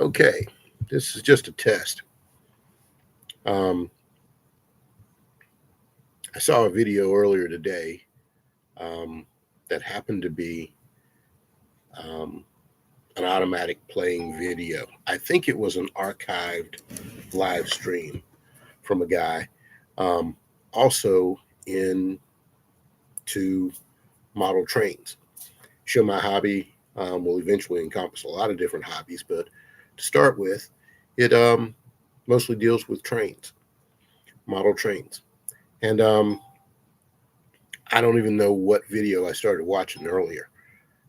Okay, this is just a test. Um, I saw a video earlier today um, that happened to be um, an automatic playing video. I think it was an archived live stream from a guy. Um, Also into model trains. Show my hobby will eventually encompass a lot of different hobbies, but to start with, it mostly deals with trains, model trains. And I don't even know what video I started watching earlier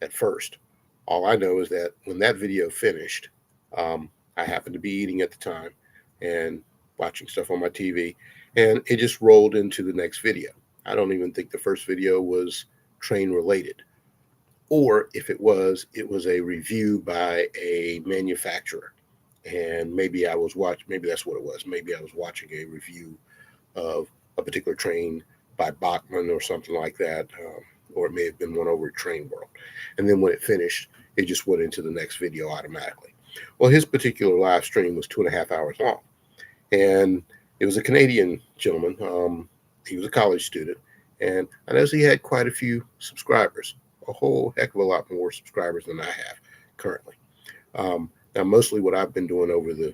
at first. All I know is that when that video finished, I happened to be eating at the time and watching stuff on my TV, and it just rolled into the next video. I don't even think the first video was train related. Or if it was a review by a manufacturer. And maybe that's what it was. Maybe I was watching a review of a particular train by Bachman or something like that, or it may have been one over at Train World. And then when it finished, it just went into the next video automatically. Well, his particular live stream was 2.5 hours long, and it was a Canadian gentleman. He was a college student, and I noticed he had quite a few subscribers, a whole heck of a lot more subscribers than I have currently. Now, mostly what I've been doing over the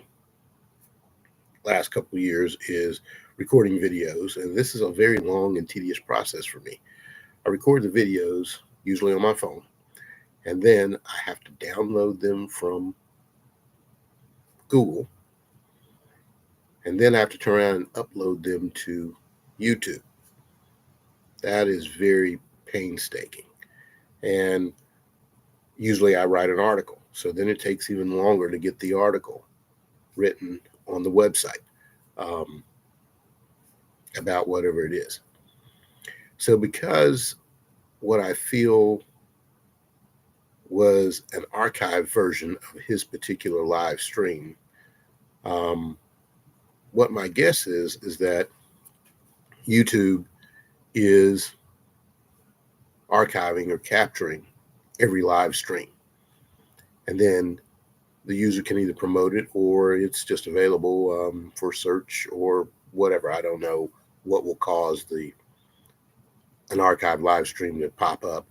last couple of years is recording videos, and this is a very long and tedious process for me. I record the videos usually on my phone, and then I have to download them from Google, and then I have to turn around and upload them to YouTube. That is very painstaking, and usually I write an article, so then it takes even longer to get the article written on the website um, about whatever it is. So because what I feel was an archived version of his particular live stream, um, what my guess is that YouTube is archiving or capturing every live stream, and then the user can either promote it or it's just available for search or whatever. I don't know what will cause an archived live stream to pop up,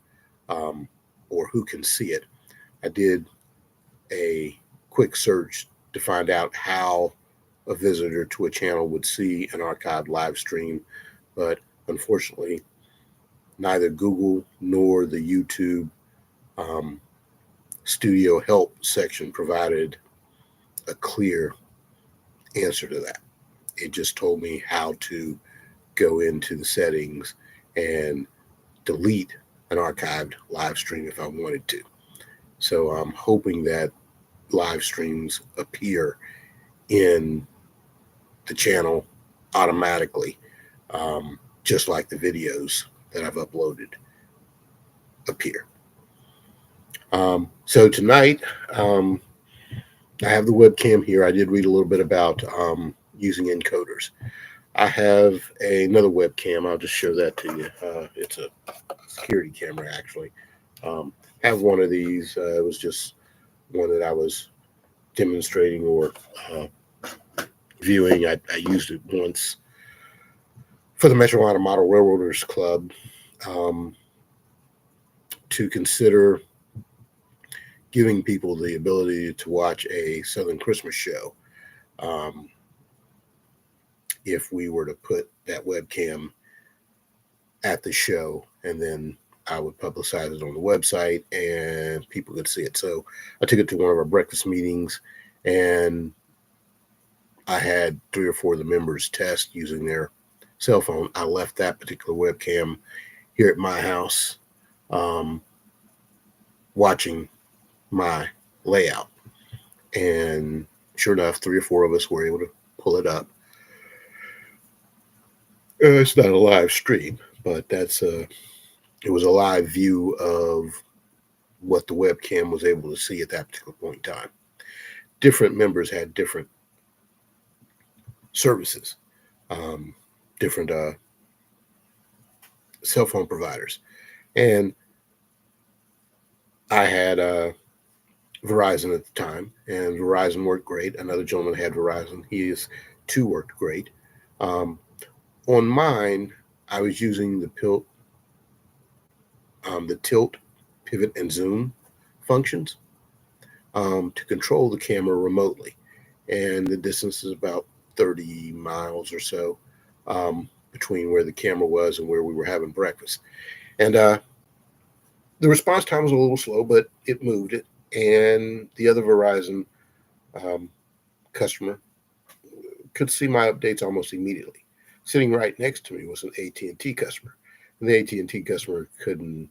or who can see it. I did a quick search to find out how a visitor to a channel would see an archived live stream, but unfortunately, neither Google nor the YouTube um, studio help section provided a clear answer to that. It just told me how to go into the settings and delete an archived live stream if I wanted to. So I'm hoping that live streams appear in the channel automatically, just like the videos that I've uploaded appear. So tonight, I have the webcam here. I did read a little bit about using encoders. I have another webcam. I'll just show that to you. It's a security camera, actually. I have one of these. It was just one that I was demonstrating or viewing. I used it once for the Metro Line Model Railroaders Club to consider giving people the ability to watch a Southern Christmas show. If we were to put that webcam at the show, and then I would publicize it on the website and people could see it. So I took it to one of our breakfast meetings, and I had 3 or 4 of the members test using their cell phone. I left that particular webcam here at my house, watching my layout. And sure enough, 3 or 4 of us were able to pull it up. It's not a live stream, but it was a live view of what the webcam was able to see at that particular point in time. Different members had different services, different cell phone providers. And I had Verizon at the time, and Verizon worked great. Another gentleman had Verizon. His too worked great. Um, on mine, I was using the tilt, pivot, and zoom functions to control the camera remotely, and the distance is about 30 miles or so between where the camera was and where we were having breakfast. And the response time was a little slow, but it moved it. And the other Verizon um, customer could see my updates almost immediately. Sitting right next to me was an AT&T customer, and the AT&T customer couldn't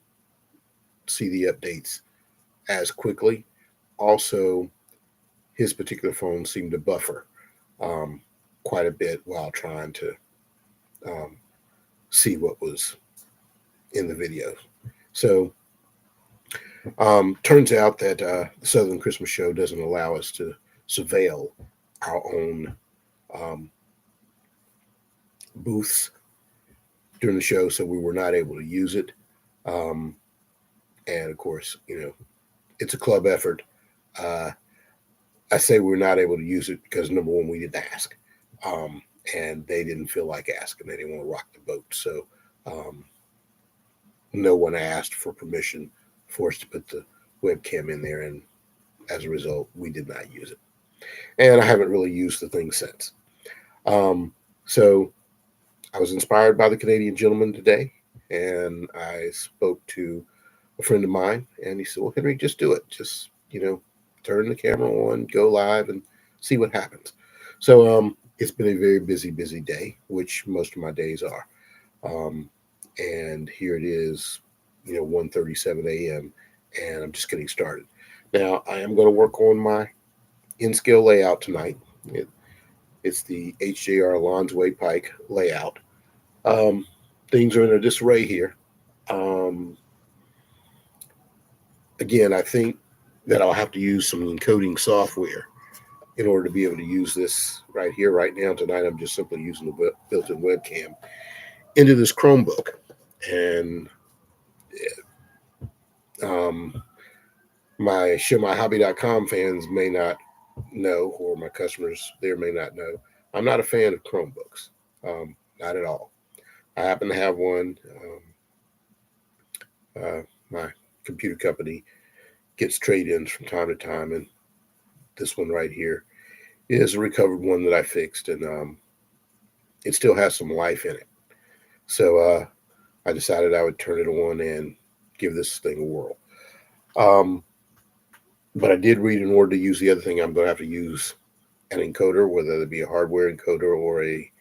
see the updates as quickly. Also, his particular phone seemed to buffer um, quite a bit while trying to um, see what was in the video. So, turns out that the Southern Christmas Show doesn't allow us to surveil our own um, booths during the show, so we were not able to use it. Um, and of course, it's a club effort. Uh, I say we're not able to use it because number one, we didn't ask, um, and they didn't feel like asking. They didn't want to rock the boat, so um, no one asked for permission for us to put the webcam in there, and as a result, we did not use it. And I haven't really used the thing since. Um, so I was inspired by the Canadian gentleman today, and I spoke to a friend of mine, and he said, "Well, Henry, just do it. Just turn the camera on, go live, and see what happens." So it's been a very busy, busy day, which most of my days are. Um, and here it is, 1:37 a.m., and I'm just getting started. Now I am going to work on my in-scale layout tonight. It's the HJR Lonsway Pike layout. Um, Things are in a disarray here. Um, Again, I think that I'll have to use some encoding software in order to be able to use this right here, right now. Tonight, I'm just simply using the built-in webcam into this Chromebook. And um, my ShowMyHobby.com fans may not know, or my customers there may not know, I'm not a fan of Chromebooks. Not at all. I happen to have one. My computer company gets trade-ins from time to time, and this one right here is a recovered one that I fixed, and it still has some life in it. So I decided I would turn it on and give this thing a whirl. Um, but I did read, in order to use the other thing, I'm going to have to use an encoder, whether it be a hardware encoder or a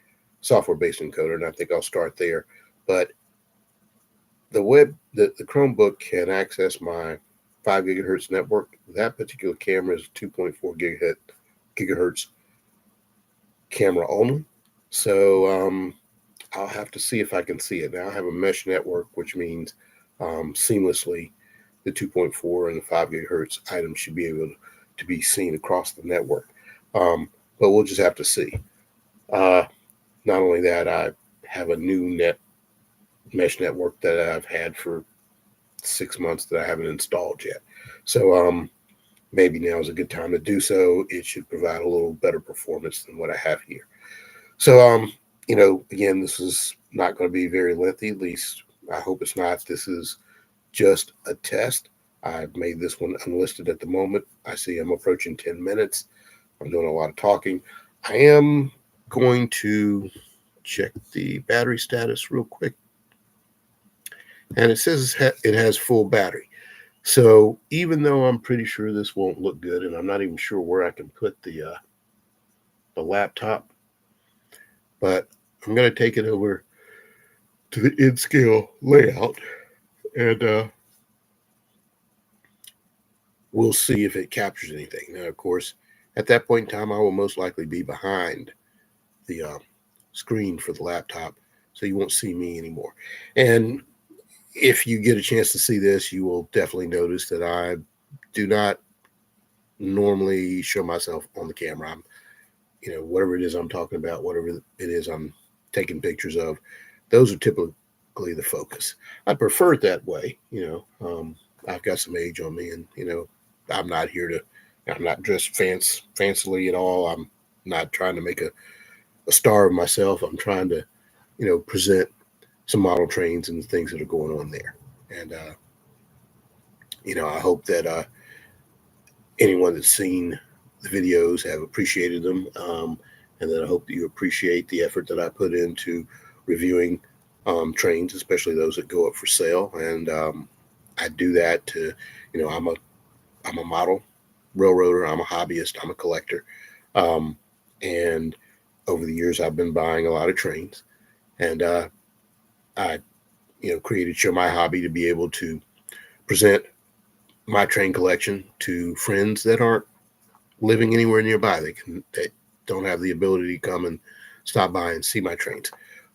software-based encoder, and I think I'll start there. But the Chromebook can access my 5 gigahertz network. That particular camera is 2.4 gigahertz camera only. So I'll have to see if I can see it. Now I have a mesh network, which means seamlessly the 2.4 and the 5 gigahertz items should be able to be seen across the network. But we'll just have to see. Not only that, I have a new mesh network that I've had for 6 months that I haven't installed yet. So maybe now is a good time to do so. It should provide a little better performance than what I have here. So again, this is not going to be very lengthy. At least I hope it's not. This is just a test. I've made this one unlisted at the moment. I see I'm approaching 10 minutes. I'm doing a lot of talking. I am going to check the battery status real quick. And it says it has full battery. So even though I'm pretty sure this won't look good, and I'm not even sure where I can put the laptop, but I'm going to take it over to the in-scale layout, and we'll see if it captures anything. Now, of course, at that point in time, I will most likely be behind the screen for the laptop, so you won't see me anymore. And if you get a chance to see this, you will definitely notice that I do not normally show myself on the camera. I'm, whatever it is I'm talking about, whatever it is I'm taking pictures of, those are typically the focus. I prefer it that way. I've got some age on me, and I'm not here to. I'm not dressed fancily at all. I'm not trying to make a star of myself. I'm trying to, present some model trains and the things that are going on there. And I hope that anyone that's seen the videos have appreciated them, and then I hope that you appreciate the effort that I put into reviewing trains, especially those that go up for sale. And I do that to, I'm a model railroader. I'm a hobbyist. I'm a collector. Um, and over the years, I've been buying a lot of trains, and I, created Show My Hobby to be able to present my train collection to friends that aren't living anywhere nearby. That don't have the ability to come and stop by and see my trains.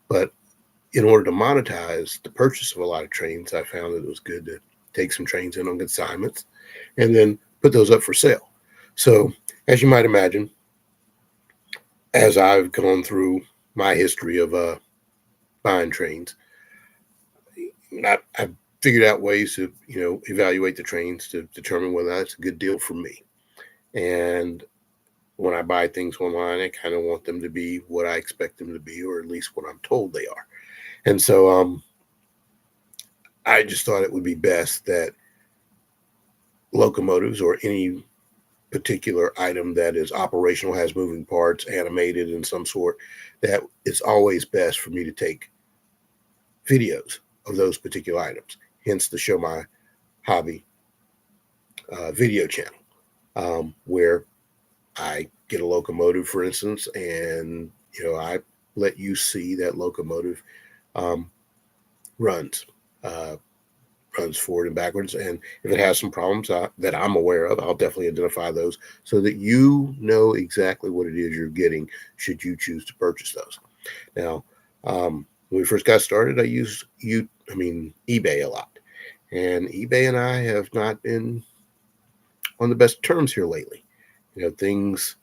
But in order to monetize the purchase of a lot of trains, I found that it was good to take some trains in on consignments and then put those up for sale. So, as you might imagine, as I've gone through my history of buying trains, I've figured out ways to, evaluate the trains to determine whether that's a good deal for me. And when I buy things online, I kind of want them to be what I expect them to be, or at least what I'm told they are. And so I just thought it would be best that locomotives or any particular item that is operational, has moving parts, animated in some sort, that it's always best for me to take videos of those particular items. Hence the Show My Hobby video channel, where I get a locomotive, for instance, and I let you see that locomotive runs forward and backwards, and if it has some problems that I'm aware of, I'll definitely identify those so that you know exactly what it is you're getting should you choose to purchase those. Now, when we first got started, I used eBay a lot, and eBay and I have not been on the best terms here lately. Things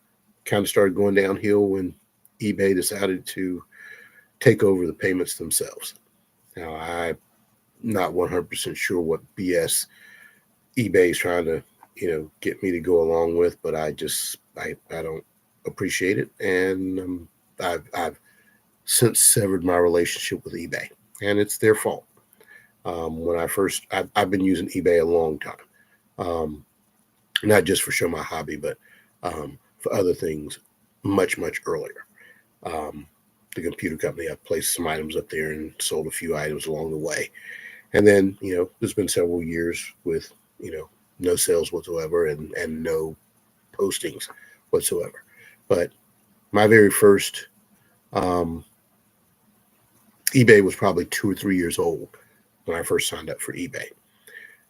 kind of started going downhill when eBay decided to take over the payments themselves. Now, I'm not 100% sure what BS eBay is trying to, get me to go along with, but I don't appreciate it. And I've since severed my relationship with eBay, and it's their fault. When I've been using eBay a long time, not just for Show My Hobby, but for other things much, much earlier. The computer company, I've placed some items up there and sold a few items along the way. And then, there's been several years with, no sales whatsoever and no postings whatsoever. But my very first eBay was probably 2 or 3 years old when I first signed up for eBay.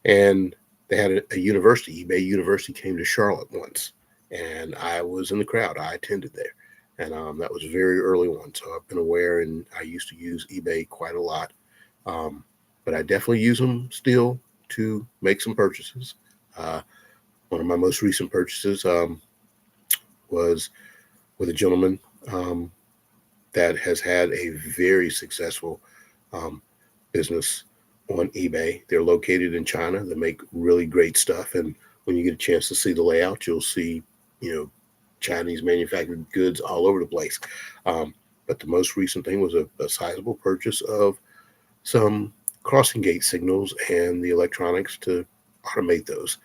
And they had a university. eBay University came to Charlotte once, and I was in the crowd. I attended there. And that was a very early one. So I've been aware, and I used to use eBay quite a lot. But I definitely use them still to make some purchases. One of my most recent purchases was with a gentleman that has had a very successful business on eBay. They're located in China. They make really great stuff. And when you get a chance to see the layout, you'll see, Chinese manufactured goods all over the place. But the most recent thing was a sizable purchase of some crossing gate signals and the electronics to automate those.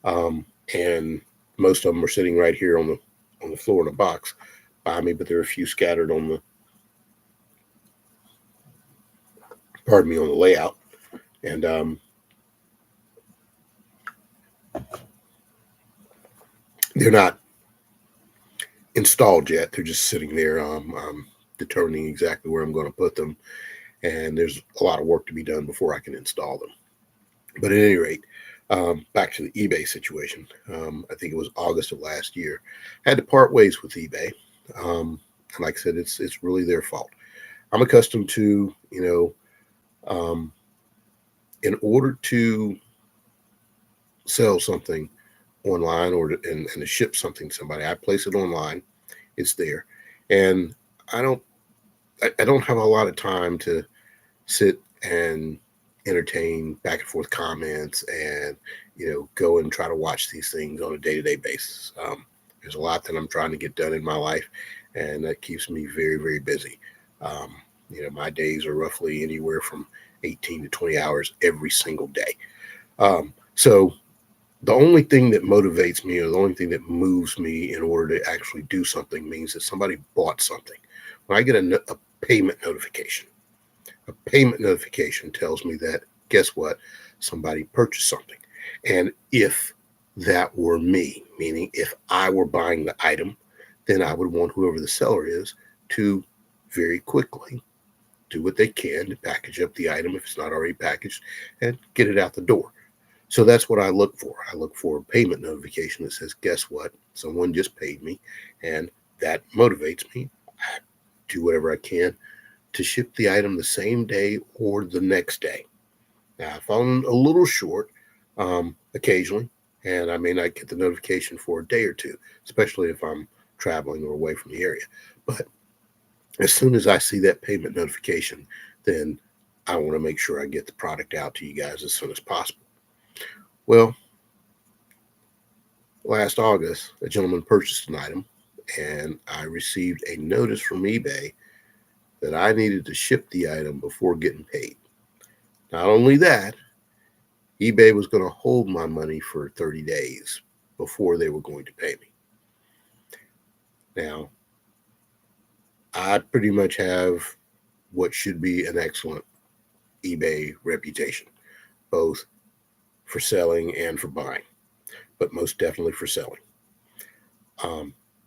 And most of them are sitting right here on the floor in a box by me, but there are a few scattered on the layout. And they're not installed yet. They're just sitting there. I'm determining exactly where I'm going to put them. And there's a lot of work to be done before I can install them. But at any rate, back to the eBay situation. I think it was August of last year. I had to part ways with eBay. And like I said, it's really their fault. I'm accustomed to, in order to sell something online or to ship something to somebody, I place it online. It's there. And I don't have a lot of time to sit and entertain back and forth comments and, go and try to watch these things on a day-to-day basis. There's a lot that I'm trying to get done in my life, and that keeps me very, very busy. My days are roughly anywhere from 18 to 20 hours every single day. So the only thing that motivates me, or the only thing that moves me in order to actually do something, means that somebody bought something. When I get a payment notification tells me that, guess what? Somebody purchased something. And if that were me, meaning if I were buying the item, then I would want whoever the seller is to very quickly do what they can to package up the item if it's not already packaged and get it out the door. So that's what I look for. I look for a payment notification that says, guess what? Someone just paid me, and that motivates me. I do whatever I can to ship the item the same day or the next day. Now, I've fallen a little short occasionally, and I may not get the notification for a day or two, especially if I'm traveling or away from the area. But as soon as I see that payment notification, then I want to make sure I get the product out to you guys as soon as possible. Well, last August, a gentleman purchased an item, and I received a notice from eBay that I needed to ship the item before getting paid. Not only that, eBay was going to hold my money for 30 days before they were going to pay me. Now, I pretty much have what should be an excellent eBay reputation, both for selling and for buying, but most definitely for selling.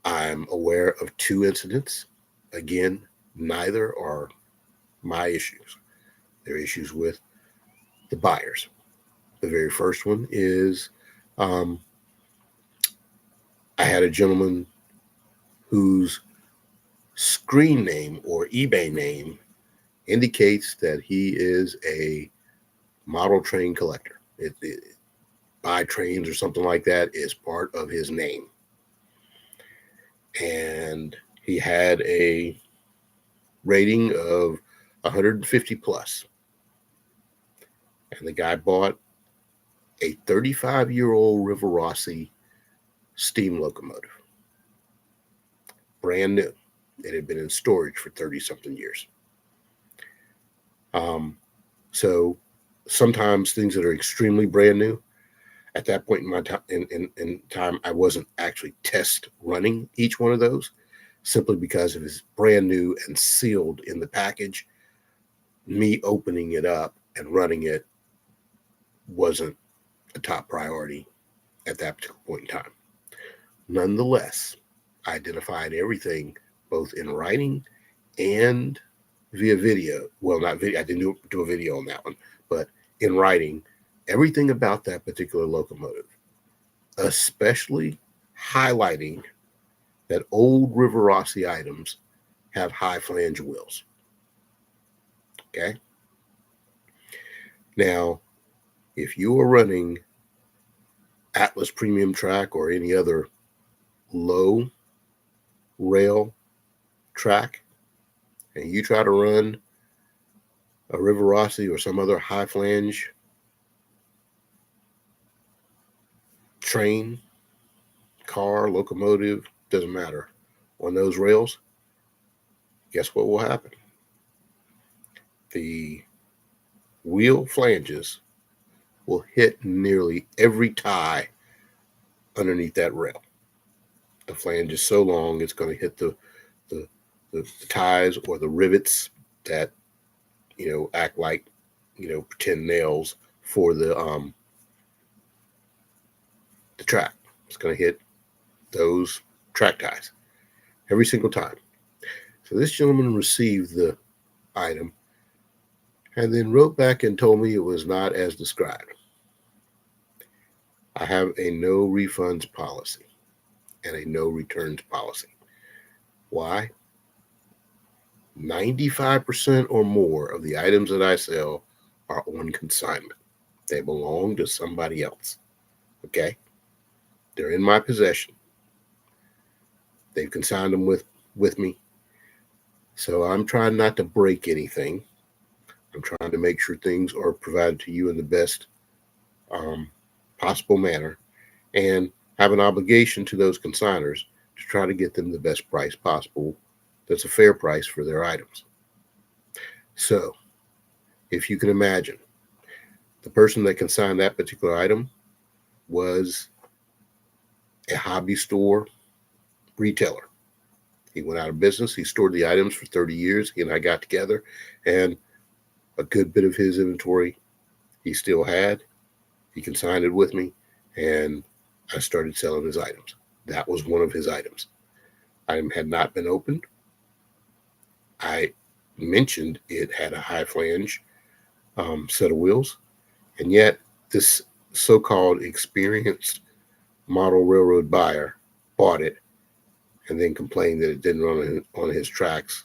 I'm aware of 2 incidents. Again, neither are my issues. They're issues with the buyers. The very first one is I had a gentleman whose screen name or eBay name indicates that he is a model train collector. Buy trains or something like that is part of his name. And he had a rating of 150 plus. And the guy bought a 35-year-old Rivarossi steam locomotive. Brand new. It had been in storage for 30-something years. So sometimes things that are extremely brand new, at that point in my time, I wasn't actually test running each one of those, simply because it was brand new and sealed in the package. Me opening it up and running it wasn't a top priority at that particular point in time. Nonetheless, I identified everything both in writing and via video. Well, not video. I didn't do a video on that one, but in writing, everything about that particular locomotive, especially highlighting that old Rivarossi items have high flange wheels. Okay. Now, if you are running Atlas Premium Track or any other low rail track, and you try to run a Rivarossi or some other high flange train, car, locomotive, doesn't matter, on those rails, guess what will happen? The wheel flanges will hit nearly every tie underneath that rail. The flange is so long, it's going to hit the ties or the rivets that, act like, pretend nails for the track. It's going to hit those track ties every single time. So this gentleman received the item and then wrote back and told me it was not as described. I have a no refunds policy and a no returns policy. Why? 95% or more of the items that I sell are on consignment. They belong to somebody else. Okay? They're in my possession. They've consigned them with me. So I'm trying not to break anything. I'm trying to make sure things are provided to you in the best possible manner, and have an obligation to those consigners to try to get them the best price possible that's a fair price for their items. So, if you can imagine, the person that consigned that particular item was a hobby store retailer. He went out of business. He stored the items for 30 years. He and I got together, and a good bit of his inventory he still had. He consigned it with me, and I started selling his items. That was one of his items. Item had not been opened. I mentioned it had a high flange set of wheels, and yet this so-called experienced model railroad buyer bought it and then complained that it didn't run on his tracks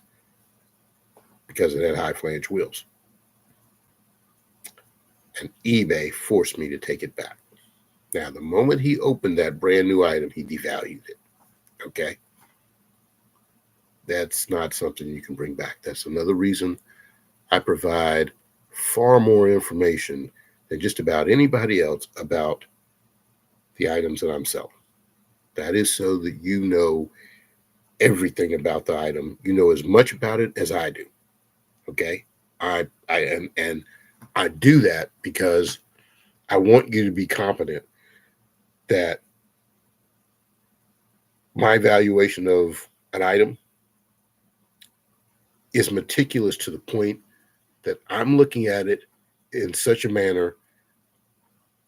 because it had high flange wheels. And eBay forced me to take it back. Now, the moment he opened that brand new item, he devalued it. Okay? That's not something you can bring back. That's another reason I provide far more information than just about anybody else about the items that I'm selling. That is so that you know everything about the item. You know as much about it as I do. Okay? I do that because I want you to be confident that my evaluation of an item is meticulous to the point that I'm looking at it in such a manner,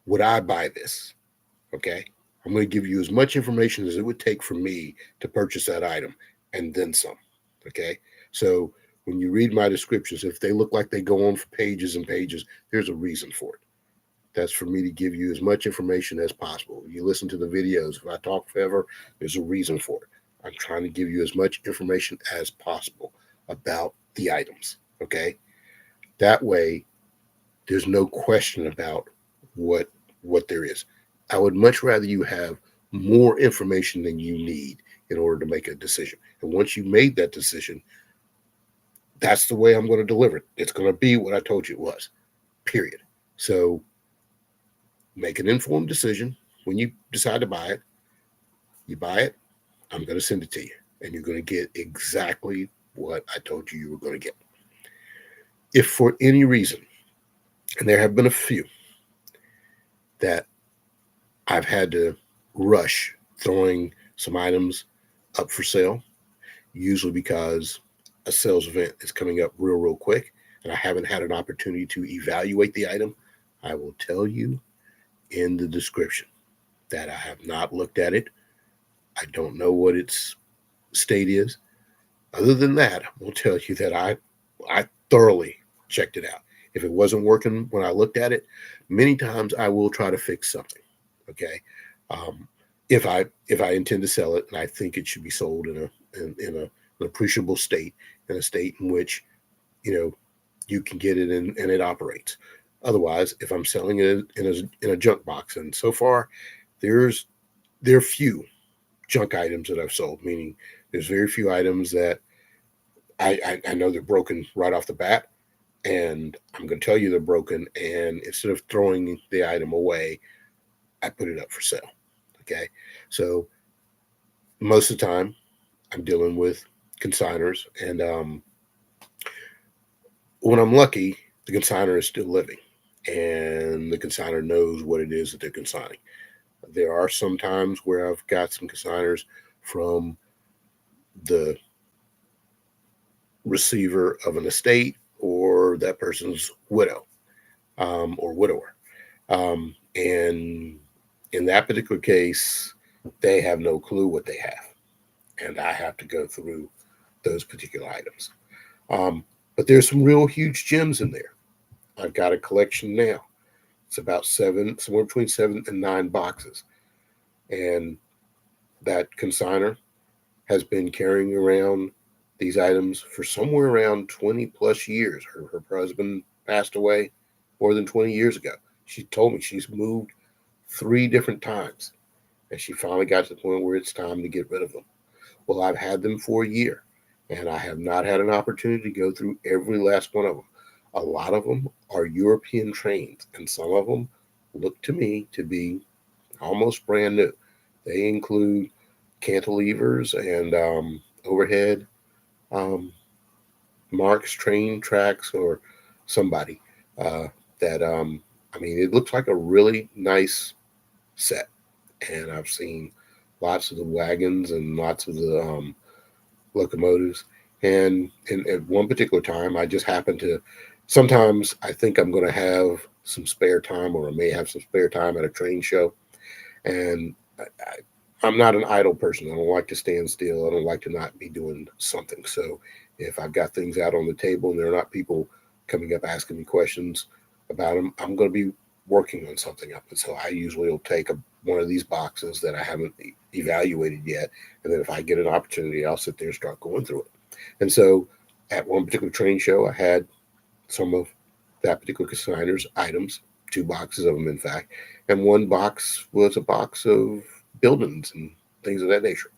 would I buy this? Okay. I'm going to give you as much information as it would take for me to purchase that item and then some. Okay. So when you read my descriptions, if they look like they go on for pages and pages, there's a reason for it. That's for me to give you as much information as possible. You listen to the videos. If I talk forever, there's a reason for it. I'm trying to give you as much information as possible about the items. Okay. That way, there's no question about what there is. I would much rather you have more information than you need in order to make a decision. And once you made that decision, that's the way I'm going to deliver it. It's going to be what I told you it was, period. So make an informed decision. When you decide to buy it, you buy it, I'm going to send it to you. And you're going to get exactly what I told you were going to get. If for any reason, and there have been a few, that I've had to rush throwing some items up for sale, usually because a sales event is coming up real quick and I haven't had an opportunity to evaluate the item, I will tell you in the description that I have not looked at it. I don't know what its state is. Other than that, I will tell you that I thoroughly checked it out. If it wasn't working when I looked at it, many times I will try to fix something. Okay, if I intend to sell it and I think it should be sold in an appreciable state, in a state in which you can get it and it operates. Otherwise, if I'm selling it in a junk box, and so far there are few junk items that I've sold, meaning there's very few items that I know they're broken right off the bat, and I'm going to tell you they're broken, and instead of throwing the item away, I put it up for sale. Okay. So most of the time I'm dealing with consigners, and when I'm lucky, the consigner is still living and the consigner knows what it is that they're consigning. There are some times where I've got some consigners from the receiver of an estate or that person's widow or widower. And in that particular case, they have no clue what they have. And I have to go through those particular items. But there's some real huge gems in there. I've got a collection now. It's about somewhere between 7 and 9 boxes. And that consigner has been carrying around these items for somewhere around 20 plus years. Her husband passed away more than 20 years ago. She told me she's moved 3 different times. And she finally got to the point where it's time to get rid of them. Well, I've had them for a year, and I have not had an opportunity to go through every last one of them. A lot of them are European trains, and some of them look to me to be almost brand new. They include cantilevers and overhead um, marks, train tracks, or somebody that, I mean, it looks like a really nice set. And I've seen lots of the wagons and lots of the locomotives. And at one particular time, I just happened to. Sometimes I think I'm going to have some spare time, or I may have some spare time at a train show. And I'm not an idle person. I don't like to stand still. I don't like to not be doing something. So if I've got things out on the table and there are not people coming up asking me questions about them, I'm going to be working on something up. And so I usually will take one of these boxes that I haven't evaluated yet. And then if I get an opportunity, I'll sit there and start going through it. And so at one particular train show, I had some of that particular consigner's items, 2 boxes of them, in fact. And one box was a box of buildings and things of that nature.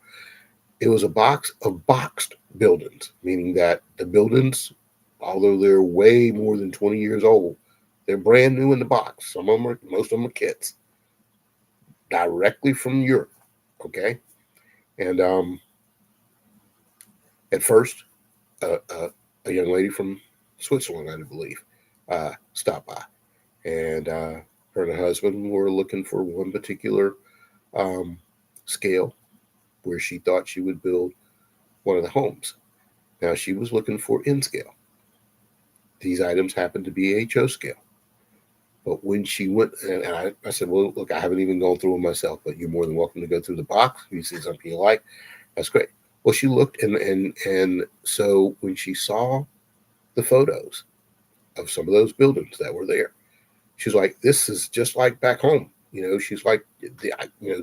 It was a box of boxed buildings, meaning that the buildings, although they're way more than 20 years old, they're brand new in the box. Some of them are, most of them are kits, directly from Europe. Okay. And at first, a young lady from Switzerland, I believe, stopped by. And her and her husband were looking for one particular um, scale where she thought she would build one of the homes. Now, she was looking for N scale. These items happened to be HO scale. But when she went, and I said, well, look, I haven't even gone through them myself, but you're more than welcome to go through the box. If you see something you like, that's great. Well, she looked, and so when she saw the photos of some of those buildings that were there, she's like, this is just like back home. She's like,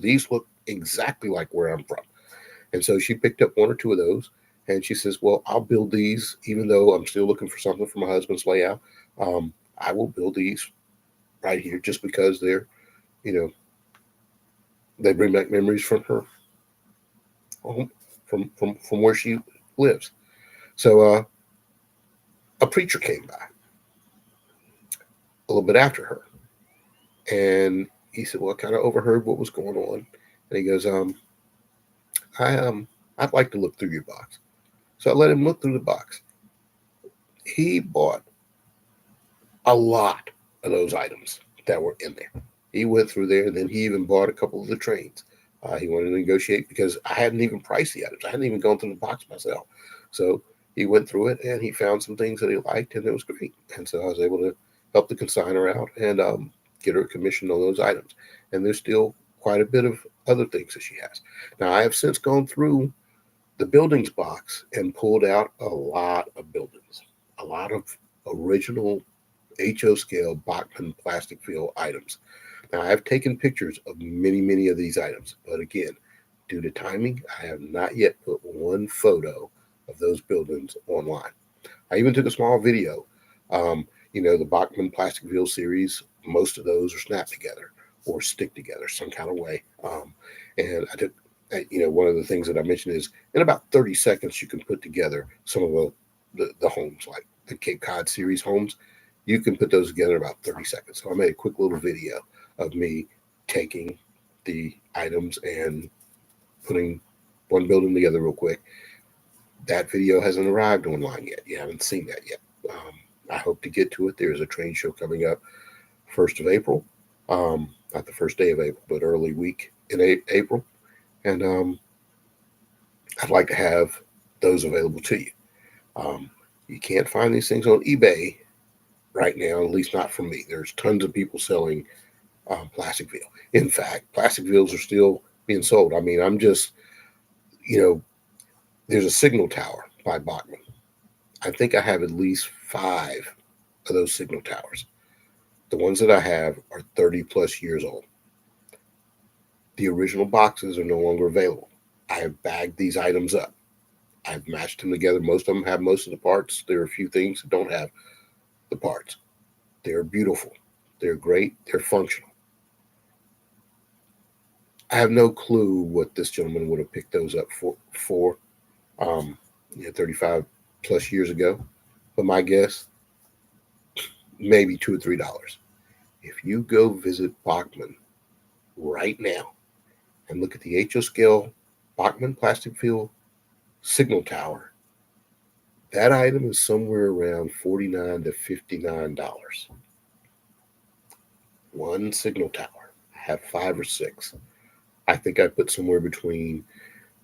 these look exactly like where I'm from. And so she picked up one or two of those, and she says, well, I'll build these, even though I'm still looking for something for my husband's layout. I will build these right here just because you know, they bring back memories from her home, from where she lives. So a preacher came by a little bit after her, and he said, well, I kind of overheard what was going on. And he goes, I'd like to look through your box. So I let him look through the box. He bought a lot of those items that were in there. He went through there, and then he even bought a couple of the trains. He wanted to negotiate because I hadn't even priced the items. I hadn't even gone through the box myself. So he went through it, and he found some things that he liked, and it was great. And so I was able to help the consigner out and get her a commission on those items. And there's still quite a bit of other things that she has. Now, I have since gone through the buildings box and pulled out a lot of buildings, a lot of original HO scale Bachmann plastic fill items. Now, I've taken pictures of many, many of these items, but again, due to timing, I have not yet put one photo of those buildings online. I even took a small video. The Bachmann plastic fill series, most of those are snapped together or stick together some kind of way. And I took, one of the things that I mentioned is in about 30 seconds, you can put together some of the homes, like the Cape Cod series homes. You can put those together in about 30 seconds. So I made a quick little video of me taking the items and putting one building together real quick. That video hasn't arrived online yet. You haven't seen that yet. I hope to get to it. There's a train show coming up 1st of April. Not the first day of April, but early week in April. And I'd like to have those available to you. You can't find these things on eBay right now, at least not from me. There's tons of people selling plastic veal. In fact, plastic veals are still being sold. I mean, I'm just, there's a signal tower by Bachmann. I think I have at least 5 of those signal towers. The ones that I have are 30 plus years old. The original boxes are no longer available. I have bagged these items up. I've matched them together. Most of them have most of the parts. There are a few things that don't have the parts. They're beautiful. They're great. They're functional. I have no clue what this gentleman would have picked those up for 35 plus years ago. But my guess, maybe $2 or $3. If you go visit Bachman right now and look at the HO scale Bachman plastic field signal tower, that item is somewhere around $49 to $59. One signal tower. I have 5 or 6. I think I put somewhere between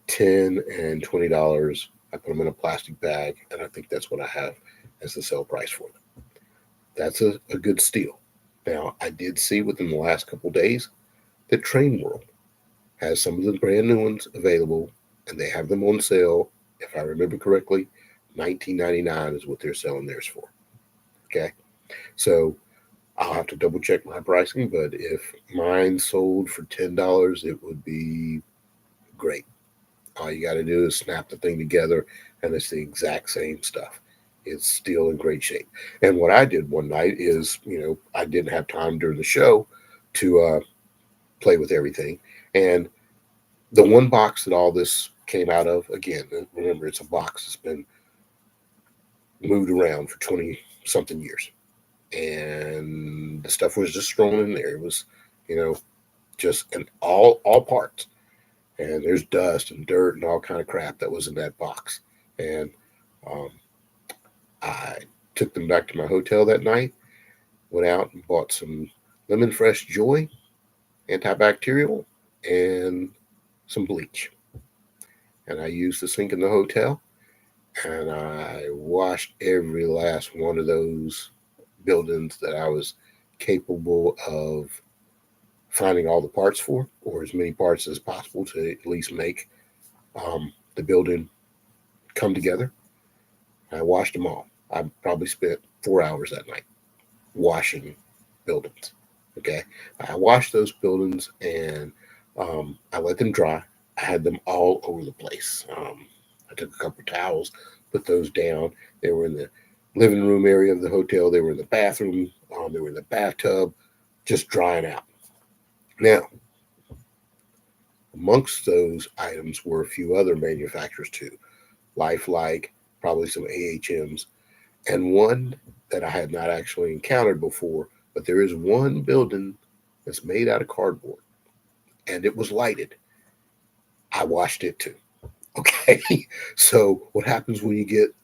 $10 and $20. I put them in a plastic bag, and I think that's what I have as the sale price for them. That's a good steal. Now, I did see within the last couple days that Train World has some of the brand new ones available, and they have them on sale. If I remember correctly, $19.99 is what they're selling theirs for. Okay, so I'll have to double check my pricing, but if mine sold for $10, it would be great. All you got to do is snap the thing together, and it's the exact same stuff. It's still in great shape. And what I did one night is, I didn't have time during the show to play with everything. And the one box that all this came out of, again, remember, it's a box that's been moved around for 20 something years. And the stuff was just thrown in there. It was, just in all parts. And there's dust and dirt and all kind of crap that was in that box. And I took them back to my hotel that night, went out and bought some Lemon Fresh Joy antibacterial and some bleach. And I used the sink in the hotel, and I washed every last one of those buildings that I was capable of finding all the parts for, or as many parts as possible to at least make the building come together. I washed them all. I probably spent 4 hours that night washing buildings. Okay, I washed those buildings, and I let them dry. I had them all over the place. I took a couple of towels, put those down. They were in the living room area of the hotel. They were in the bathroom. They were in the bathtub, just drying out. Now, amongst those items were a few other manufacturers too. Lifelike, probably some AHMs, and one that I had not actually encountered before, but there is one building that's made out of cardboard, and it was lighted. I washed it too. Okay, so what happens when you get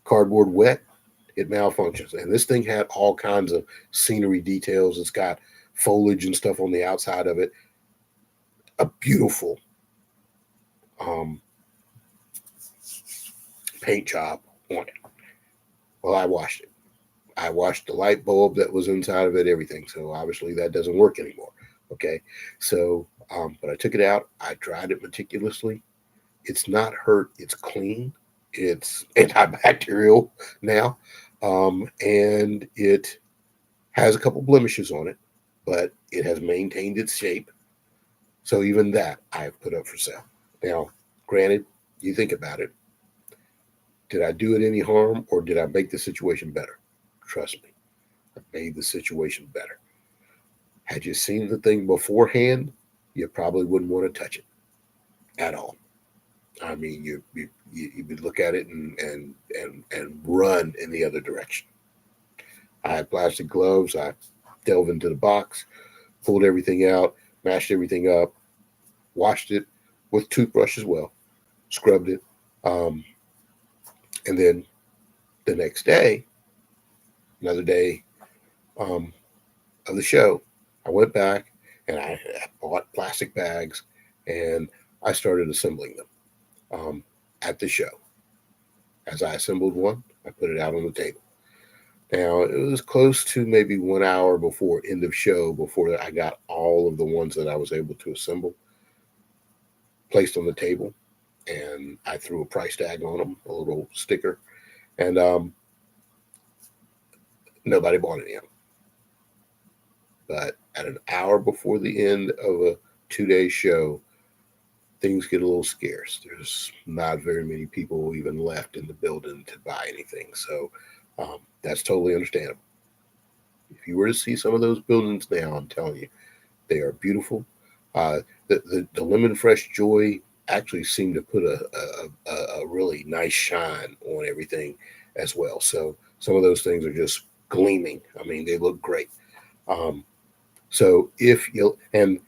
cardboard wet? It malfunctions, and this thing had all kinds of scenery details. It's got foliage and stuff on the outside of it. A beautiful paint job on it. Well, I washed it. I washed the light bulb that was inside of it, everything. So obviously that doesn't work anymore. Okay. So, but I took it out. I dried it meticulously. It's not hurt. It's clean. It's antibacterial now. And it has a couple blemishes on it, but it has maintained its shape. So even that I have put up for sale. Now, granted, you think about it. Did I do it any harm, or did I make the situation better? Trust me, I made the situation better. Had you seen the thing beforehand, you probably wouldn't want to touch it at all. I mean, you would look at it and run in the other direction. I had plastic gloves. I delved into the box, pulled everything out, mashed everything up, washed it with toothbrush as well, scrubbed it, and then the next day, another day of the show, I went back and I bought plastic bags and I started assembling them at the show. As I assembled one, I put it out on the table. Now, it was close to maybe 1 hour before end of show before I got all of the ones that I was able to assemble placed on the table, and I threw a price tag on them, a little sticker, and nobody bought any of them. But at an hour before the end of a 2-day show, things get a little scarce. There's not very many people even left in the building to buy anything. So that's totally understandable. If you were to see some of those buildings now, I'm telling you, they are beautiful. The Lemon Fresh Joy actually seemed to put a really nice shine on everything as well. So some of those things are just gleaming. I mean, they look great. So if you and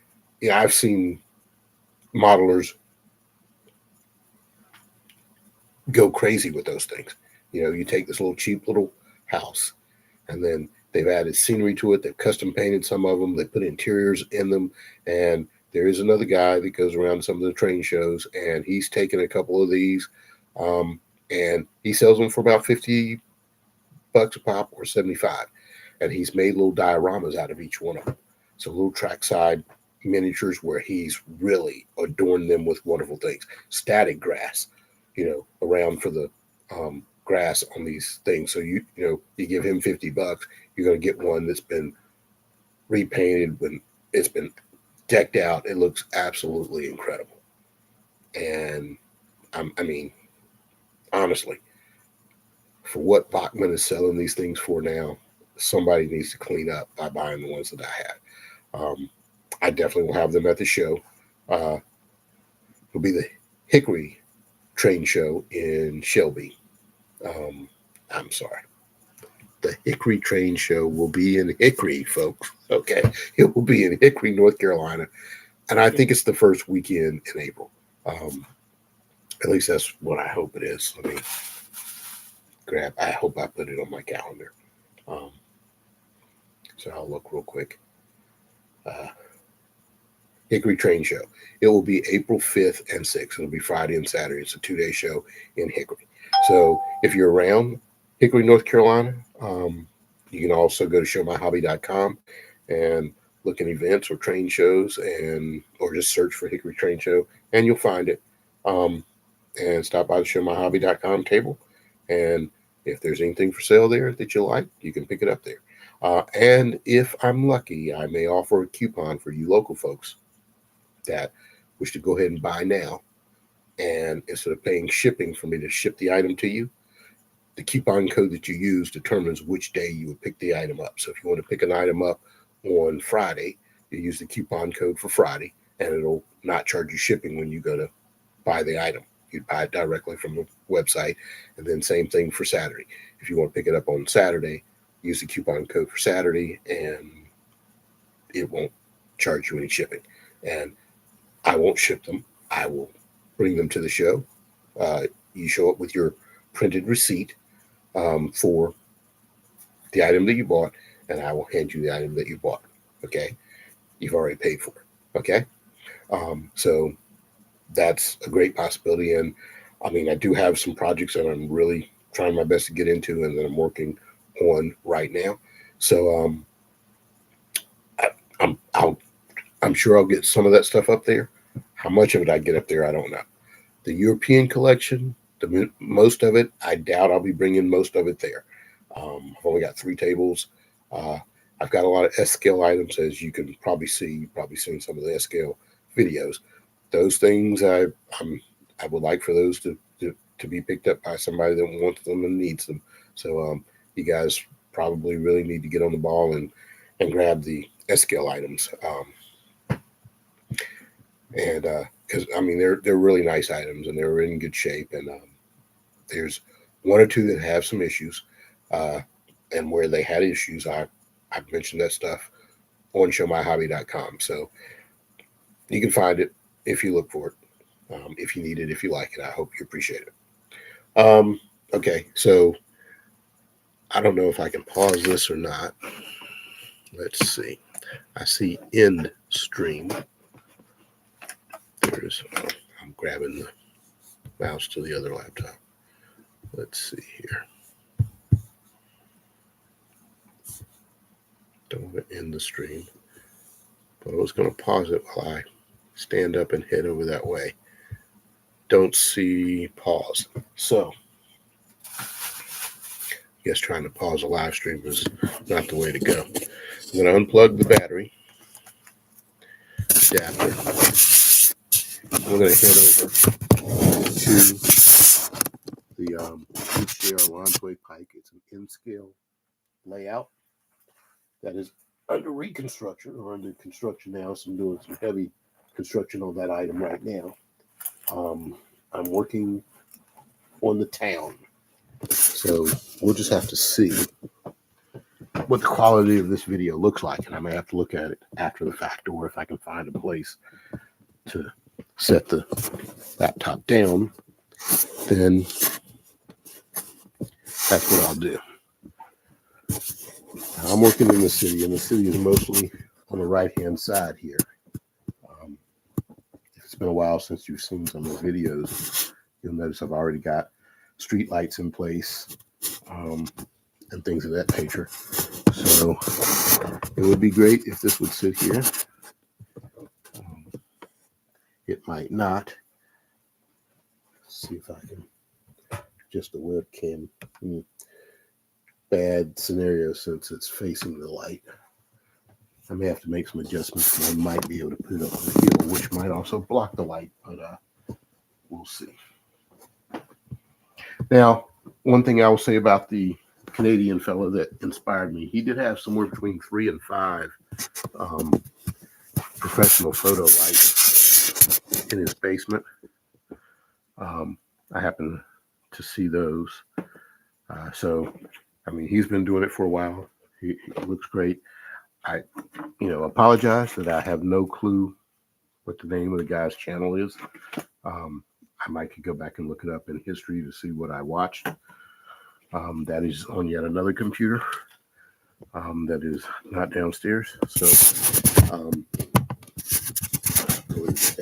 yeah, I've seen modelers go crazy with those things. You know, you take this little cheap little house, and then they've added scenery to it. They've custom painted some of them. They put interiors in them. And there is another guy that goes around to some of the train shows, and he's taken a couple of these, and he sells them for about $50 a pop or 75. And he's made little dioramas out of each one of them. So little trackside miniatures where he's really adorned them with wonderful things. Static grass, you know, around for the grass on these things. So you give him $50, you're going to get one that's been repainted when it's been decked out. It looks absolutely incredible. And I mean, honestly, for what Bachman is selling these things for now, somebody needs to clean up by buying the ones that I have. I definitely will have them at the show. It'll be the Hickory Train Show in Shelby. I'm sorry. The Hickory Train Show will be in Hickory, folks. Okay. It will be in Hickory, North Carolina. And I think it's the first weekend in April. At least that's what I hope it is. Let me I hope I put it on my calendar. So I'll look real quick. Hickory Train Show. It will be April 5th and 6th. It'll be Friday and Saturday. It's a 2-day show in Hickory. So if you're around Hickory, North Carolina, you can also go to showmyhobby.com and look at events or train shows, or just search for Hickory Train Show, and you'll find it. And stop by the showmyhobby.com table. And if there's anything for sale there that you like, you can pick it up there. And if I'm lucky, I may offer a coupon for you local folks that wish to go ahead and buy now. And instead of paying shipping for me to ship the item to you, the coupon code that you use determines which day you would pick the item up. So if you want to pick an item up on Friday, you use the coupon code for Friday, and it'll not charge you shipping when you go to buy the item. You'd buy it directly from the website. And then same thing for Saturday. If you want to pick it up on Saturday, use the coupon code for Saturday, and it won't charge you any shipping. And I won't ship them. I will bring them to the show. You show up with your printed receipt for the item that you bought, and I will hand you the item that you bought. Okay? You've already paid for it. Okay? So that's a great possibility. And I mean, I do have some projects that I'm really trying my best to get into and that I'm working on right now. So I'm sure I'll get some of that stuff up there. How much of it I get up there, I don't know. The European collection, most of it, I doubt I'll be bringing most of it there. I've only got 3 tables. I've got a lot of S-scale items, as you can probably see. You've probably seen some of the S-scale videos. Those things I would like for those to be picked up by somebody that wants them and needs them. So you guys probably really need to get on the ball and grab the S-scale items. And because I mean they're really nice items and they're in good shape. And there's 1 or 2 that have some issues, and where they had issues, I've mentioned that stuff on showmyhobby.com. So you can find it if you look for it, if you need it, if you like it. I hope you appreciate it. Okay, so I don't know if I can pause this or not. Let's see. I see end stream. I'm grabbing the mouse to the other laptop. Let's see here. Don't want to end the stream, but I was going to pause it while I stand up and head over that way. Don't see pause. So I guess trying to pause a live stream is not the way to go. I'm going to unplug the battery adapter. We're going to head over to the HDR Lontoy Pike. It's an N-scale layout that is under reconstruction or under construction now. So I'm doing some heavy construction on that item right now. I'm working on the town. So we'll just have to see what the quality of this video looks like, and I may have to look at it after the fact, or if I can find a place to set the laptop down, then that's what I'll do. Now, I'm working in the city, and the city is mostly on the right-hand side here. If it's been a while since you've seen some of the videos, you'll notice I've already got street lights in place and things of that nature. So it would be great if this would sit here. It might not. Let's see if I can just the webcam. Bad scenario since it's facing the light. I may have to make some adjustments. I might be able to put it up on the hill, which might also block the light, but we'll see. Now, one thing I will say about the Canadian fellow that inspired me, he did have somewhere between 3 and 5 professional photo lights in his basement. I happen to see those. So, I mean, he's been doing it for a while. He looks great. I, apologize that I have no clue what the name of the guy's channel is. I might could go back and look it up in history to see what I watched. That is on yet another computer that is not downstairs. So,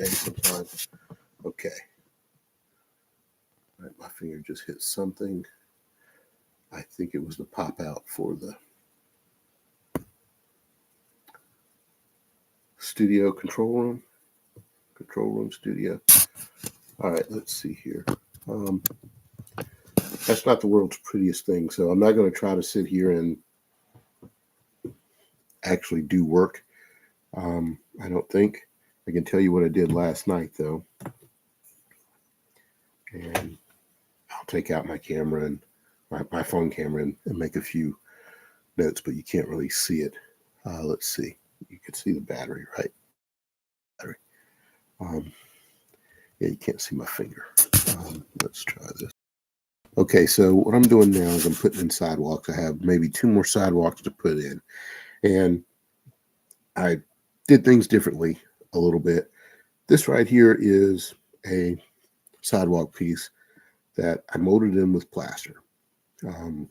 sometimes. Okay. All right, my finger just hit something. I think it was the pop out for the studio control room studio. All right, let's see here. That's not the world's prettiest thing, so I'm not going to try to sit here and actually do work. I don't think. I can tell you what I did last night, though. And I'll take out my camera and my phone camera and make a few notes, but you can't really see it. Let's see. You can see the battery, right? Battery. Yeah, you can't see my finger. Let's try this. Okay, so what I'm doing now is I'm putting in sidewalks. I have maybe 2 more sidewalks to put in. And I did things differently a little bit. This right here is a sidewalk piece that I molded in with plaster. And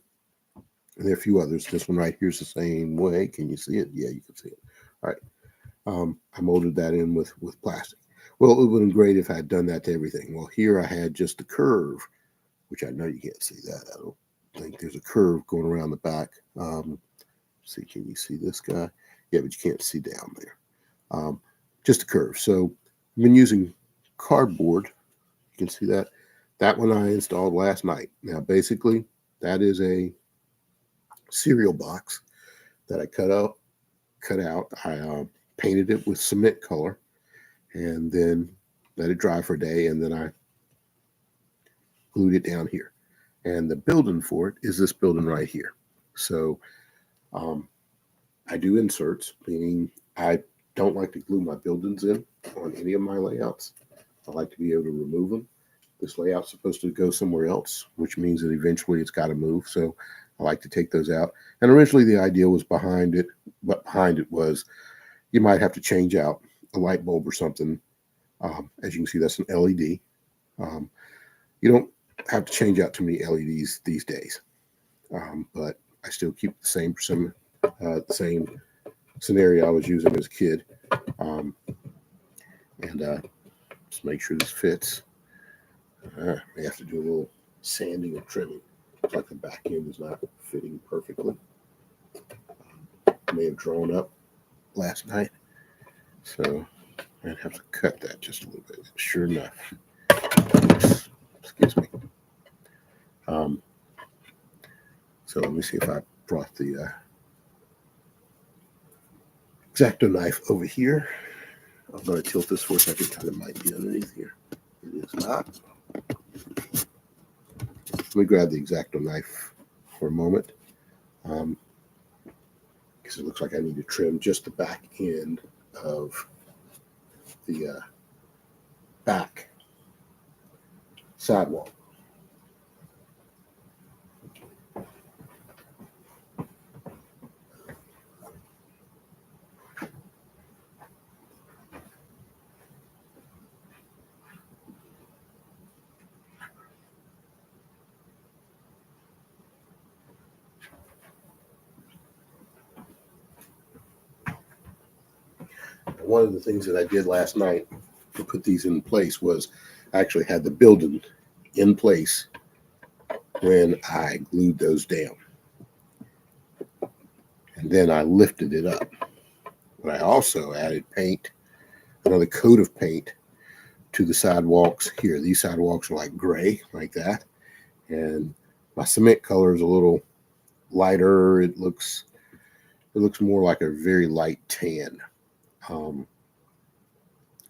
there are a few others. This one right here is the same way. Can you see it? Yeah, you can see it. All right. I molded that in with plastic. Well, it would have been great if I had done that to everything. Well, here I had just the curve, which I know you can't see that. I don't think there's a curve going around the back. See, can you see this guy? Yeah, but you can't see down there. Just a curve. So I've been using cardboard. You can see that. That one I installed last night. Now, basically, that is a cereal box that I cut out. I painted it with cement color and then let it dry for a day, and then I glued it down here. And the building for it is this building right here. So I do inserts, meaning I don't like to glue my buildings in on any of my layouts. I like to be able to remove them. This layout's supposed to go somewhere else, which means that eventually it's got to move. So I like to take those out. And originally the idea was behind it, but behind it was you might have to change out a light bulb or something. As you can see, that's an LED. You don't have to change out too many LEDs these days, but I still keep the same scenario I was using as a kid, and just make sure this fits. May have to do a little sanding and trimming. Looks like the back end is not fitting perfectly. May have drawn up last night, so I'd have to cut that just a little bit. Sure enough, excuse me. So let me see if I brought the X-Acto knife over here. I'm going to tilt this for a second because it might be underneath here. It is not. Let me grab the X-Acto knife for a moment, because it looks like I need to trim just the back end of the back sidewalk. One of the things that I did last night to put these in place was I actually had the building in place when I glued those down. And then I lifted it up. But I also added paint, another coat of paint to the sidewalks here. These sidewalks are like gray, like that. And my cement color is a little lighter. It looks more like a very light tan.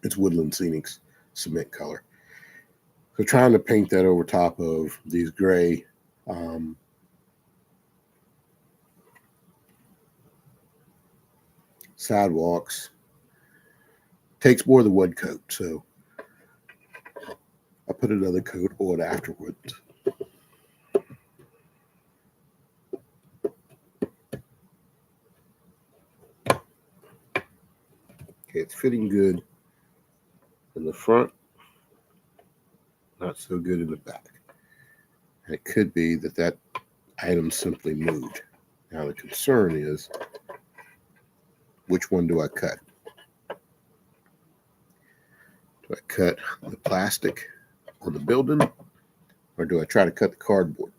It's Woodland Scenics cement color. So trying to paint that over top of these gray sidewalks takes more of the wood coat. So I put another coat on afterwards. Okay, it's fitting good in the front, not so good in the back. And it could be that item simply moved. Now the concern is, which one do I cut? Do I cut the plastic on the building, or do I try to cut the cardboard?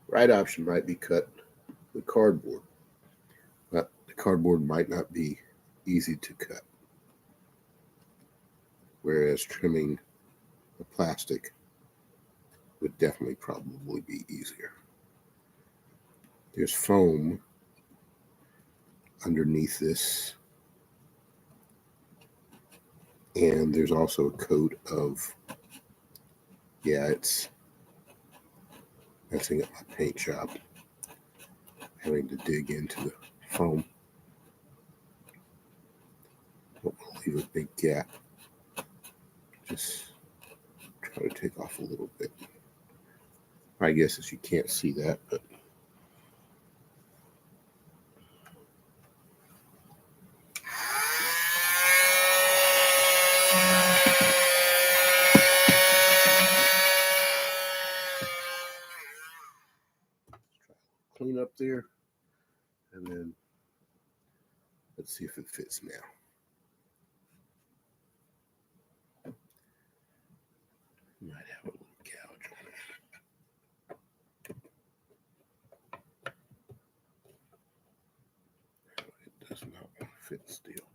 Right option might be cut the cardboard, but the cardboard might not be easy to cut, whereas trimming the plastic would definitely probably be easier. There's foam underneath this, and there's also a coat of, yeah, it's messing up my paint job, having to dig into the foam. But we'll leave a big gap. Just try to take off a little bit. My guess is you can't see that, but clean up there, and then let's see if it fits now. Might have a little gouge on it. It does not want to fit still.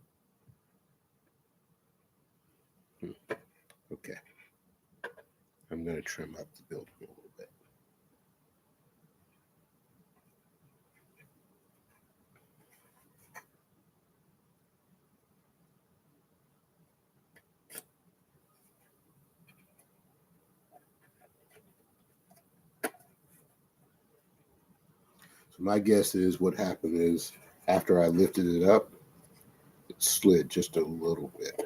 Okay. I'm going to trim up the building a little bit. So my guess is what happened is after I lifted it up, it slid just a little bit.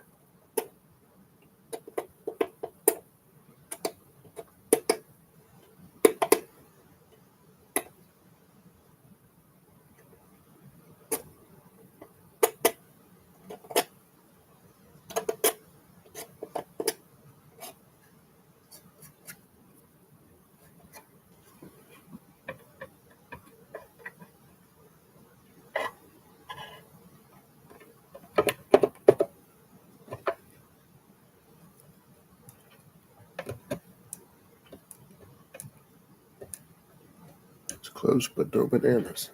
It's close, but no bananas.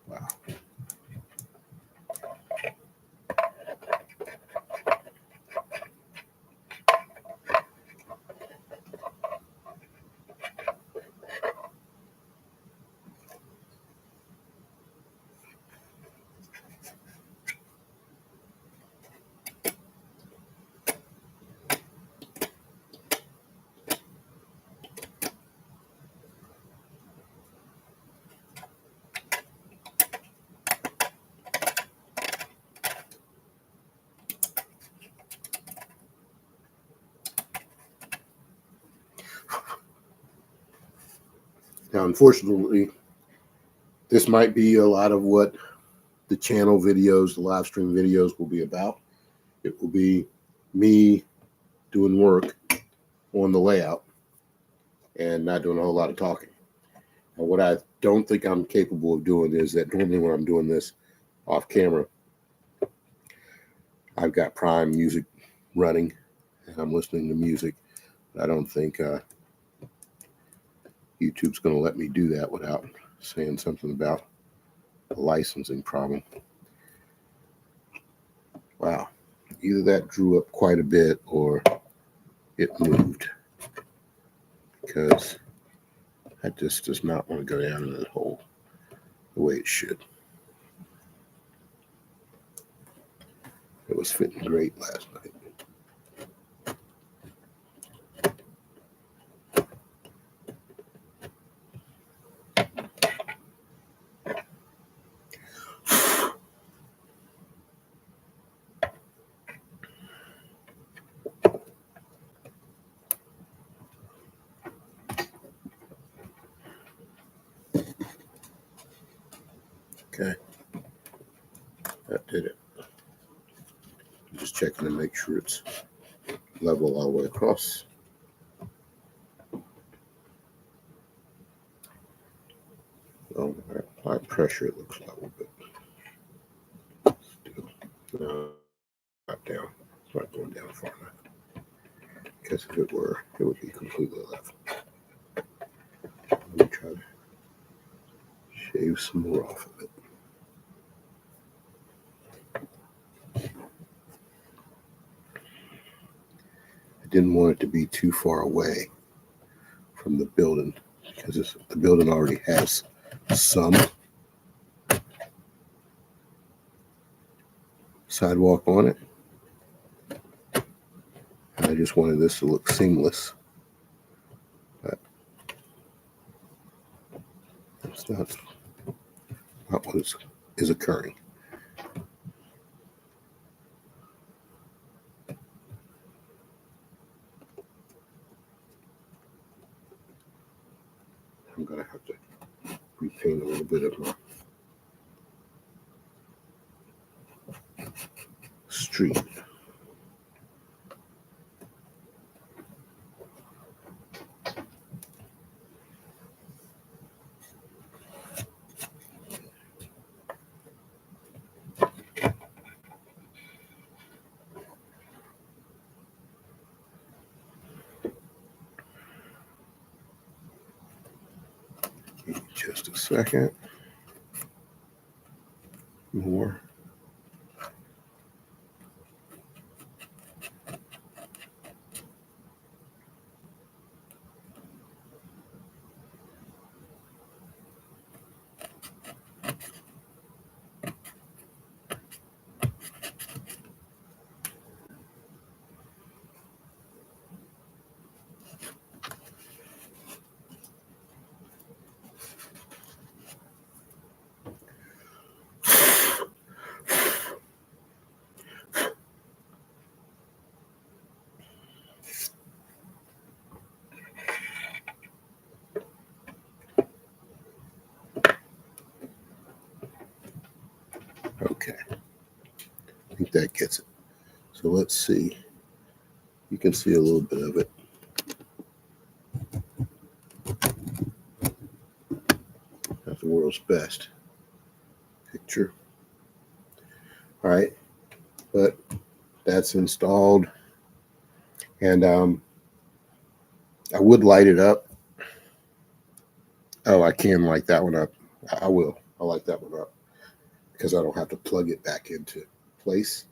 Wow. Now, unfortunately, this might be a lot of what the channel videos, the live stream videos will be about. It will be me doing work on the layout and not doing a whole lot of talking. And what I don't think I'm capable of doing is that normally when I'm doing this, off camera, I've got Prime Music running and I'm listening to music. I don't think YouTube's going to let me do that without saying something about a licensing problem. Wow. Either that drew up quite a bit or it moved, because that just does not want to go down in the hole the way it should. It was fitting great last night. Okay, that did it. Just checking to make sure it's level all the way across. Oh, I applied pressure, it looks level, but still, no, not down. It's not going down far enough. Because if it were, it would be completely level. Let me try to shave some more off of it. I didn't want it to be too far away from the building, because the building already has some sidewalk on it. And I just wanted this to look seamless. But that's not what is occurring. I'm going to have to repaint a little bit of my street. Just a second. More. Okay. I think that gets it. So let's see. You can see a little bit of it. That's the world's best picture. All right. But that's installed. And I would light it up. Oh, I can light that one up. I will. I'll light that one up because I don't have to plug it back into place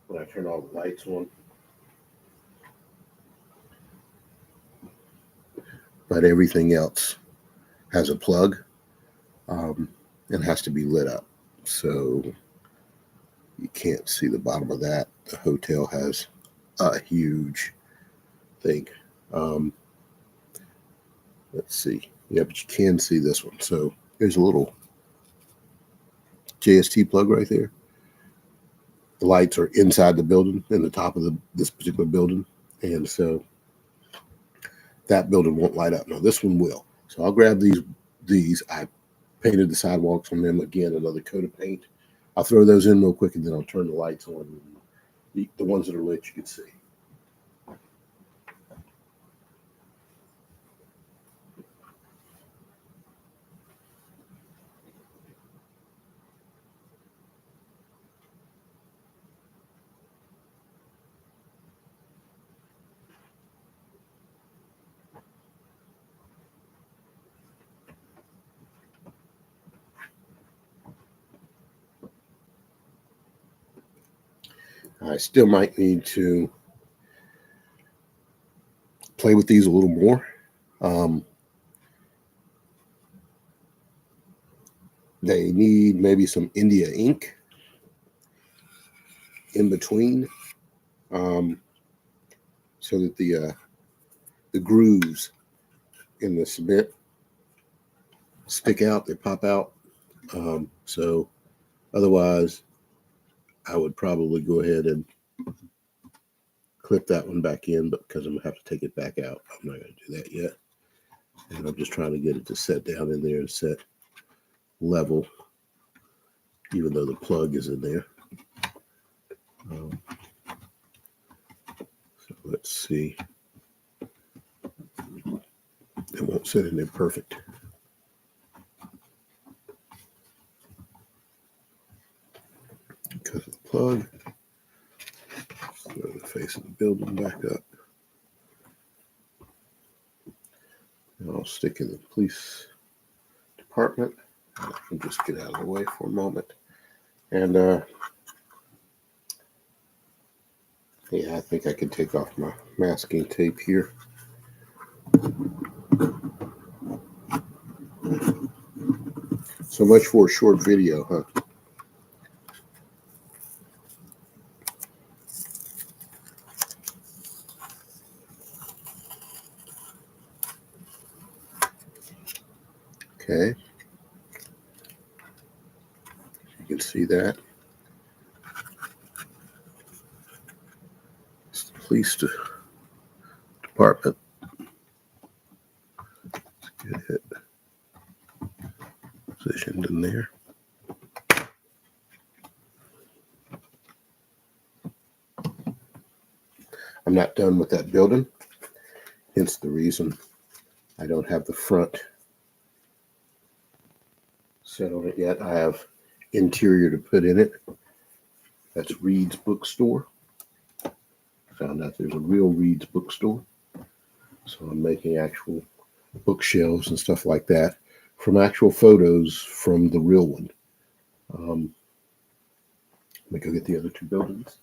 when I turn all the lights on. But everything else has a plug and has to be lit up. So you can't see the bottom of that. The hotel has a huge thing. Let's see. Yeah, but you can see this one. So there's a little JST plug right there. The lights are inside the building, in the top of this particular building. And so that building won't light up. Now this one will. So I'll grab these. I painted the sidewalks on them again, another coat of paint. I'll throw those in real quick and then I'll turn the lights on. The ones that are lit you can see. I still might need to play with these a little more. They need maybe some India ink in between, so that the grooves in the cement stick out, they pop out. So otherwise, I would probably go ahead and clip that one back in, but because I'm gonna have to take it back out, I'm not gonna do that yet. And I'm just trying to get it to set down in there and set level, even though the plug is in there. So let's see. It won't sit in there perfect. Because of the plug. Throw the face of the building back up. And I'll stick in the police department. I can just get out of the way for a moment. And yeah, I think I can take off my masking tape here. So much for a short video, huh? Okay. You can see that. It's the police department. Let's get it positioned in there. I'm not done with that building, hence the reason I don't have the front set on it yet. I have interior to put in it. That's Reed's Bookstore. Found out there's a real Reed's Bookstore. So I'm making actual bookshelves and stuff like that from actual photos from the real one. Let me go get the other two buildings.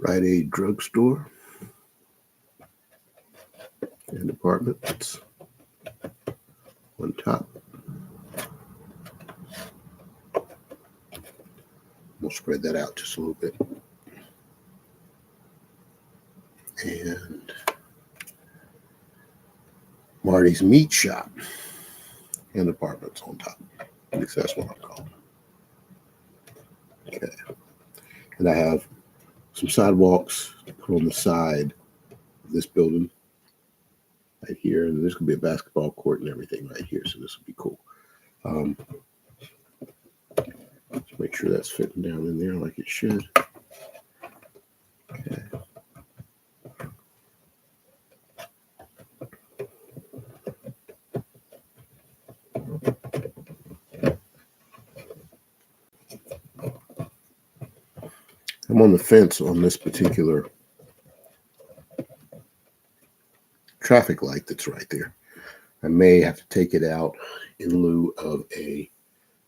Rite Aid Drugstore and apartments on top. We'll spread that out just a little bit. And Marty's Meat Shop and apartments on top. At least that's what I'm calling it. Okay. And I have some sidewalks to put on the side of this building right here. And there's going to be a basketball court and everything right here. So this will be cool. Let's make sure that's fitting down in there like it should. Okay. I'm on the fence on this particular traffic light that's right there. I may have to take it out in lieu of a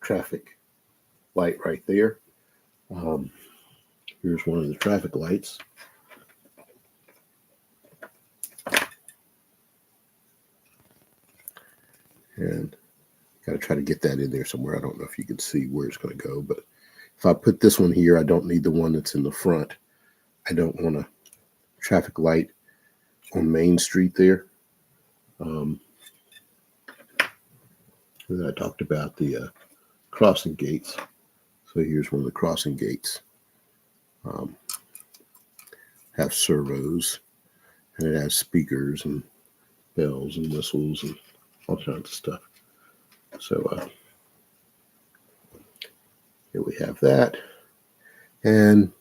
traffic light right there. Here's one of the traffic lights. And got to try to get that in there somewhere. I don't know if you can see where it's going to go, but if I put this one here, I don't need the one that's in the front. I don't want a traffic light on Main Street there. And then I talked about the crossing gates. So here's one of the crossing gates. Have servos, and it has speakers and bells and whistles and all kinds of stuff. So here we have that. And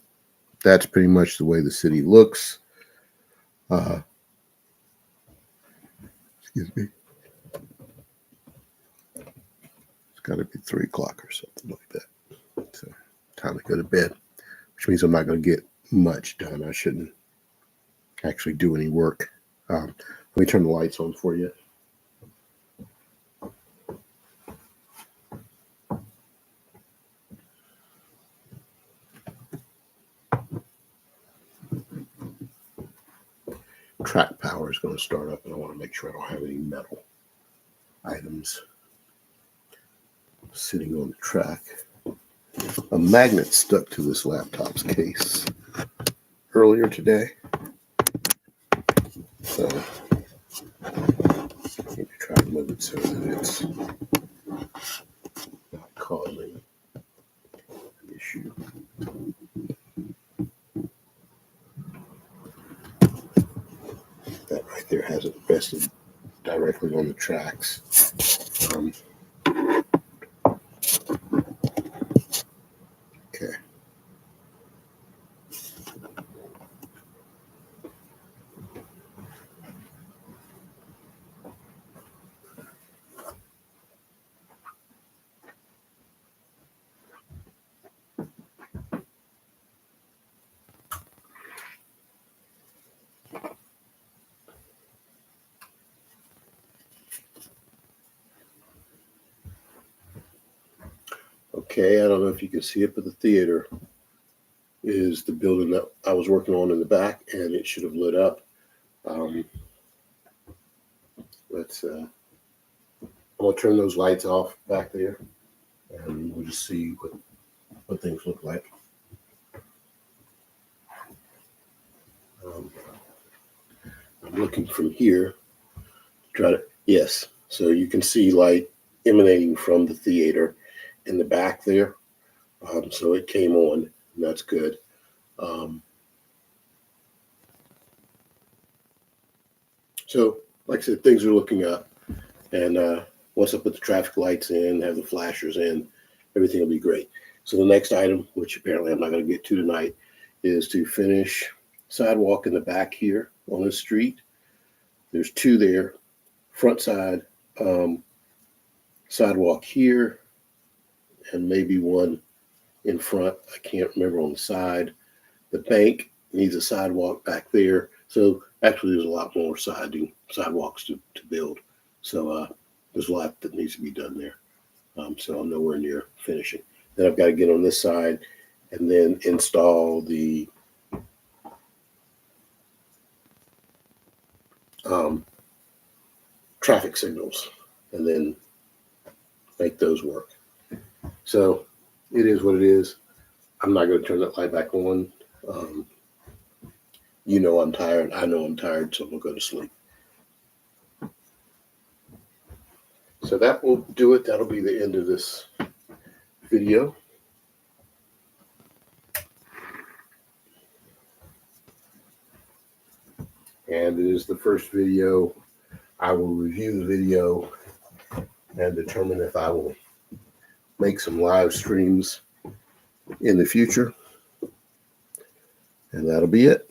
that's pretty much the way the city looks. Excuse me. It's got to be 3 o'clock or something like that. So time to go to bed, which means I'm not going to get much done. I shouldn't actually do any work. Let me turn the lights on for you. Track power is going to start up, and I want to make sure I don't have any metal items sitting on the track. A magnet stuck to this laptop's case earlier today, so maybe try to move it so that it's not causing an issue. That right there hasn't rested directly on the tracks. Okay. Okay, I don't know if you can see it, but the theater is the building that I was working on in the back, and it should have lit up. I'm gonna turn those lights off back there, and we'll just see what things look like. I'm looking from here to yes, so you can see light emanating from the theater in the back there. So it came on, and that's good. So, like I said, things are looking up, and once I put the traffic lights in, have the flashers in, everything will be great. So the next item, which apparently I'm not going to get to tonight, is to finish sidewalk in the back here on the street. There's 2 there, front side sidewalk here, and maybe one in front. I can't remember on the side. The bank needs a sidewalk back there. So actually there's a lot more sidewalks to build. So there's a lot that needs to be done there. So I'm nowhere near finishing. Then I've got to get on this side and then install the traffic signals and then make those work. So it is what it is. I'm not going to turn that light back on. You know I'm tired. I know I'm tired, so I'm going to go to sleep. So that will do it. That'll be the end of this video. And it is the first video. I will review the video and determine if I will make some live streams in the future. And that'll be it.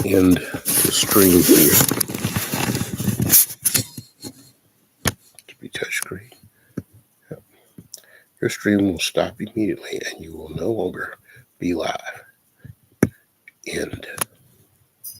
End the stream here. To be touchscreen. Yep. Your stream will stop immediately and you will no longer be live. End.